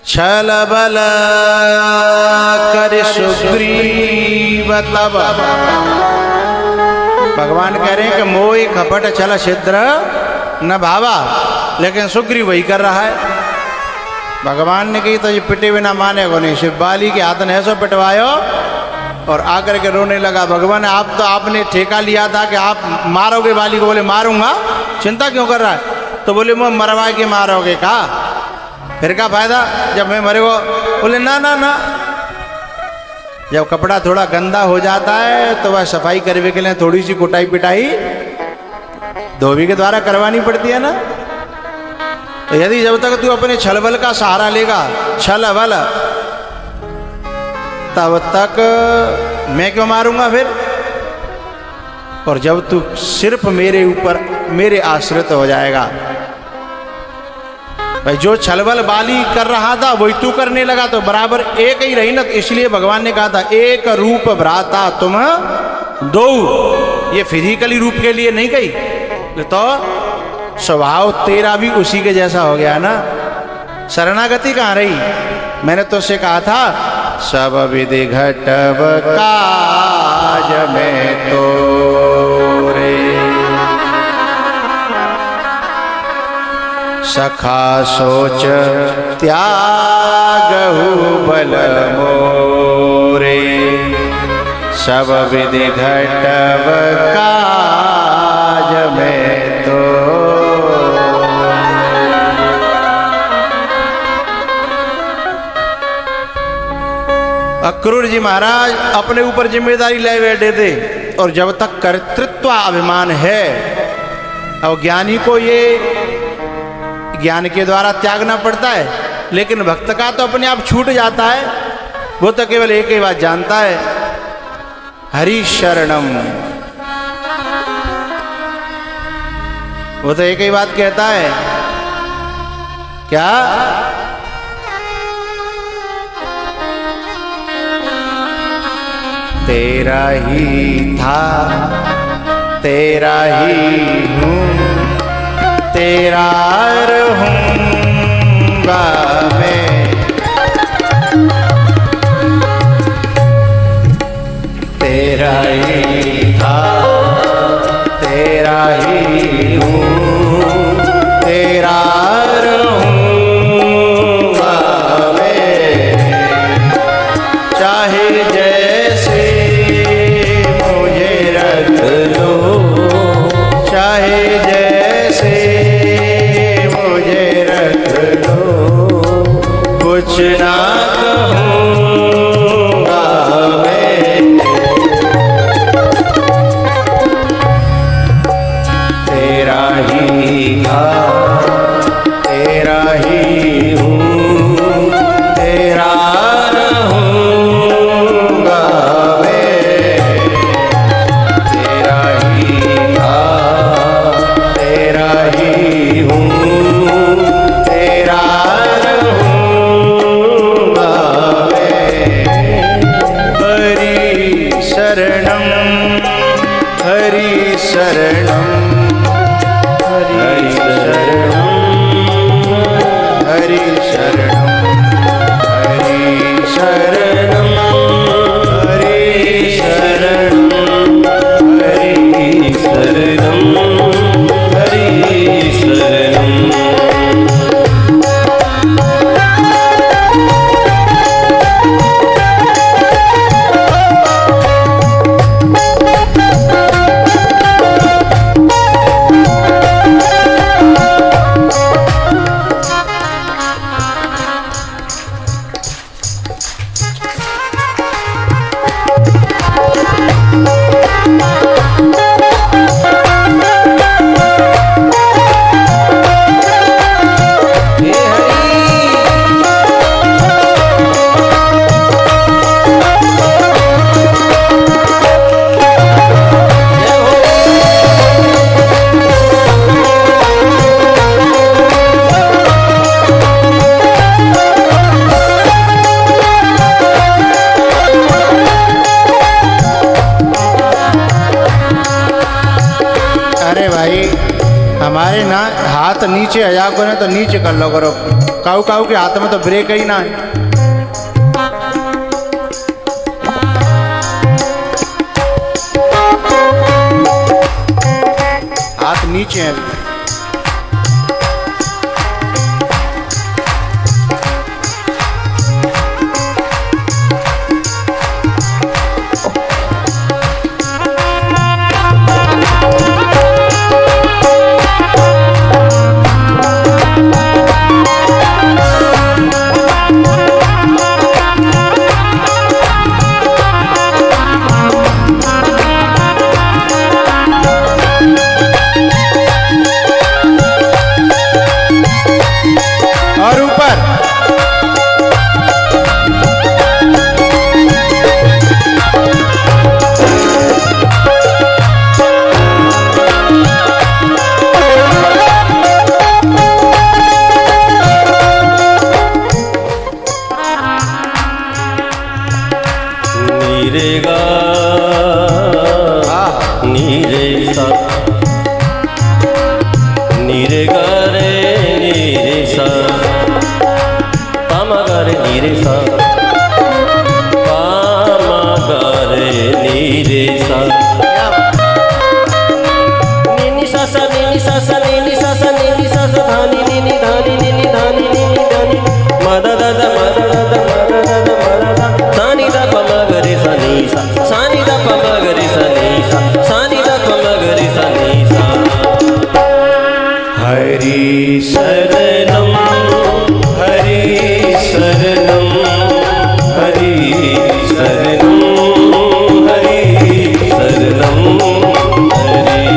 छल बल कर सुग्रीव तब। भगवान कह रहे हैं कि मोहि कपट छल छिद्र न भावा, लेकिन सुग्रीव वही कर रहा है। भगवान ने कही तो ये पिटे बिना मानेगा नहीं। शिव बाली के हाथ ने ऐसा पिटवायो और आकर के रोने लगा। भगवान आप तो आपने ठेका लिया था कि आप मारोगे बाली को। बोले मारूंगा, चिंता क्यों कर रहा है? तो बोले मैं मरवा के मारोगे का, फिर क्या फायदा जब मैं मरे वो। बोले ना ना ना, जब कपड़ा थोड़ा गंदा हो जाता है तो वह सफाई करने के लिए थोड़ी सी कुटाई पिटाई धोबी के द्वारा करवानी पड़ती है ना। तो यदि जब तक तू अपने छल बल का सहारा लेगा, छल बल, तब तक मैं क्यों मारूंगा फिर। और जब तू सिर्फ मेरे ऊपर मेरे आश्रित हो जाएगा, भाई जो छलबल बाली कर रहा था वही तू करने लगा तो बराबर एक ही रही ना। इसलिए भगवान ने कहा था एक रूप भ्राता तुम दो। ये फिजिकली रूप के लिए नहीं कही, तो स्वभाव तेरा भी उसी के जैसा हो गया ना। शरणागति कहाँ रही? मैंने तो उससे कहा था सब विधि घटव काज में तोरे, सखा सोच त्यागहु बल मोरे, सब विधि घटव काज में तो। अक्रूर जी महाराज अपने ऊपर जिम्मेदारी ले बैठे थे, और जब तक कर्तृत्व अभिमान है, और ज्ञानी को ये ज्ञान के द्वारा त्यागना पड़ता है, लेकिन भक्त का तो अपने आप छूट जाता है। वो तो केवल एक ही बात जानता है, हरि शरणम। वो तो एक ही बात कहता है, क्या? तेरा ही था तेरा ही हूँ, तेरा रहूँगा मैं। तेरा ही था तेरा ही हूँ, तेरा रहूँगा मैं। चाहे जैसे मुझे रख लो, चाहे जैसे मुझे रख लो, कुछ ना कहूँगा मैं। तेरा ही था तेरा ही हूँ, तेरा रहूँगा मैं। तेरा ही था तेरा ही हूँ, तेरा रहूँगा मैं। हरि शरणम हरि शरणम हरि शरणम हरि शरणम हरि शरणम हरि शरणम हरि शरणम हरि शरणम। हमारे ना हाथ नीचे हजा को ना तो नीचे कर लो करो। काऊ काऊ के हाथ में तो ब्रेक ही ना है। हाथ नीचे है। और ऊपर नीरेगा नीरेसा नीरेगा रे नीरेसा पामागारे नीरेसा पामागारे नीरेसा नीनी सासा नीनी सासा नीनी सासा नीनी सासा धानी नीनी धानी नीनी धानी नीनी धानी मदा दादा मदा दादा मदा दादा मदा दादा सानी दा पमागरे सा नी सा सानी दा पमागरे सा नी सा सानी दा पमागरे सा नी सा हरि शरणम हरि शरणम हरि शरणम हरि शरणम हरि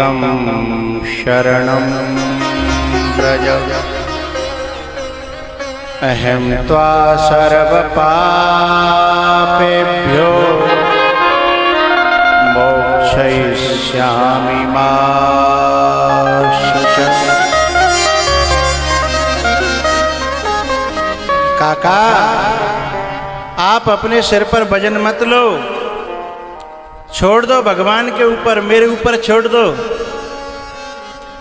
एकं शरणं व्रज अहं त्वा सर्वपापेभ्यो मोक्षयिष्यामि मा शुचः। काका आप अपने सिर पर वजन मत लो, छोड़ दो भगवान के ऊपर, मेरे ऊपर छोड़ दो।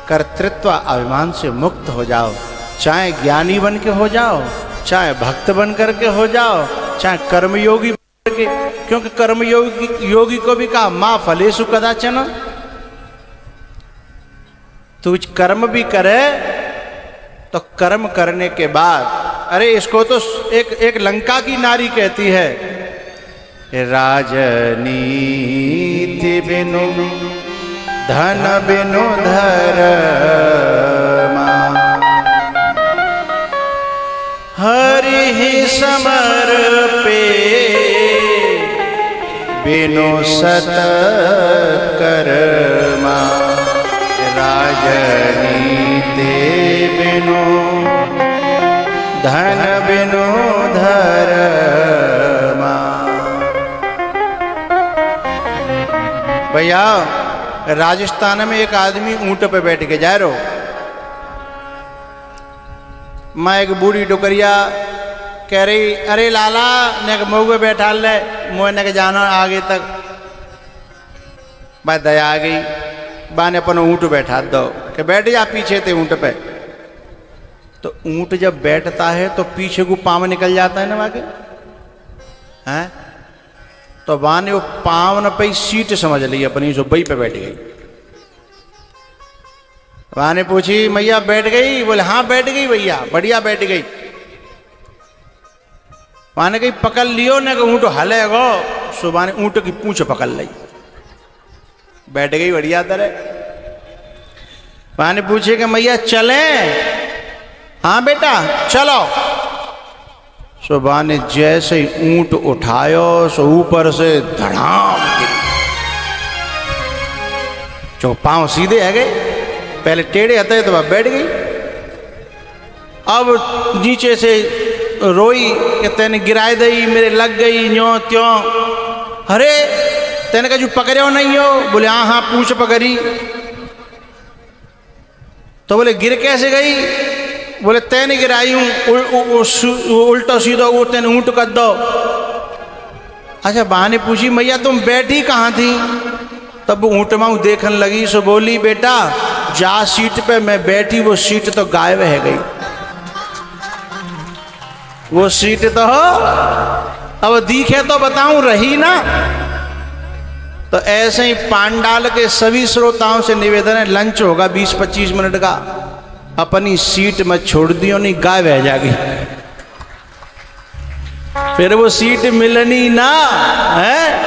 कर्तृत्व अभिमान से मुक्त हो जाओ, चाहे ज्ञानी बन के हो जाओ, चाहे भक्त बन करके हो जाओ, चाहे कर्मयोगी बन के, क्योंकि कर्मयोगी को भी कहा माँ फलेषु कदाचन। तू कर्म भी करे तो कर्म करने के बाद, अरे इसको तो एक लंका की नारी कहती है, राजनीति बिनु धन बिनु धर्मा, हरि ही समर्पे बिनु सत कर्मा। राजनीति बिनु धन बिनु धर्मा। भैया राजस्थान में एक आदमी ऊंट पे बैठ के जा रहो, मैं एक बूढ़ी डुकरिया कह रही, अरे लाला ने मुँह पे बैठा ले, मुँह ने जाना आगे तक। बात दया आ गई, बा ने अपन ऊँट बैठा दो कि बैठ जा पीछे थे ऊँट पे। तो ऊँट जब बैठता है तो पीछे को पाँव निकल जाता है ना आगे, हैं? तो वहां ने वो पाँव न पे सीट समझ ली अपनी, जो बई पे बैठ गई। वहां ने पूछी, मैया बैठ गई? बोले हाँ बैठ गई भैया, बढ़िया बैठ गई। वहां ने कही पकड़ लियो ने ऊँट हलेगो, सुबह ने ऊँट की पूंछ पकड़ ली, बैठ गई बढ़िया तरह। वहां ने पूछे कि मैया चले? हाँ बेटा चलो। सुबह ने जैसे ही ऊंट उठायो सो ऊपर से धड़ाम गिरी, जो पांव सीधे है गए, पहले टेढ़े हते तो वह बैठ गई। अब नीचे से रोई कि तेने गिराए दई, मेरे लग गई न्यो त्यों। अरे तेने कहा जो पकड़ो नहीं हो? बोले हाँ हाँ पूछ पकड़ी। तो बोले गिर कैसे गई? बोले तेने गिराई हूँ, उल्टा सीधा वो तेने ऊँट कर दो। अच्छा बहाने पूछी, मैया तुम बैठी कहाँ थी? तब ऊँट माँ देखने लगी, सो बोली बेटा जा सीट पे मैं बैठी वो सीट तो गायब है गई, वो सीट तो हो अब दिखे तो बताऊं रही ना। तो ऐसे ही पांडाल के सभी श्रोताओं से निवेदन है, लंच होगा 20-25 मिनट का, अपनी सीट में छोड़ दियो नहीं गायब रह जाएगी, फिर वो सीट मिलनी ना है।